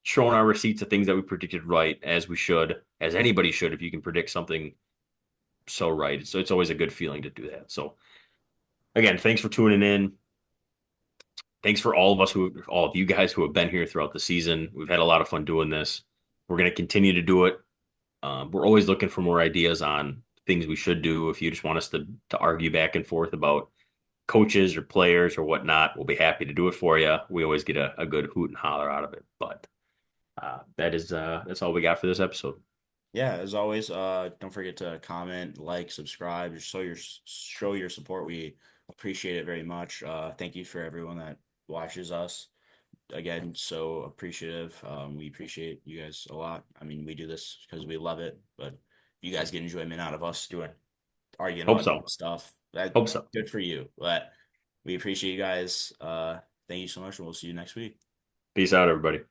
[SPEAKER 1] showing our receipts of things that we predicted right, as we should, as anybody should, if you can predict something so right. So it's always a good feeling to do that. So again, thanks for tuning in. Thanks for all of you guys who have been here throughout the season. We've had a lot of fun doing this. We're going to continue to do it. We're always looking for more ideas on things we should do. If you just want us to argue back and forth about coaches or players or whatnot, we'll be happy to do it for you. We always get a good hoot and holler out of it. But that's all we got for this episode.
[SPEAKER 2] Yeah, as always, don't forget to comment, like, subscribe, just show your support. We appreciate it very much. Thank you for everyone that watches us. Again, so appreciative. We appreciate you guys a lot. I mean, we do this because we love it, but you guys get enjoyment out of us doing arguing
[SPEAKER 1] Hope
[SPEAKER 2] about dumb
[SPEAKER 1] so.
[SPEAKER 2] stuff. That
[SPEAKER 1] Hope so.
[SPEAKER 2] good for you. But we appreciate you guys. Thank you so much, and we'll see you next week.
[SPEAKER 1] Peace out, everybody.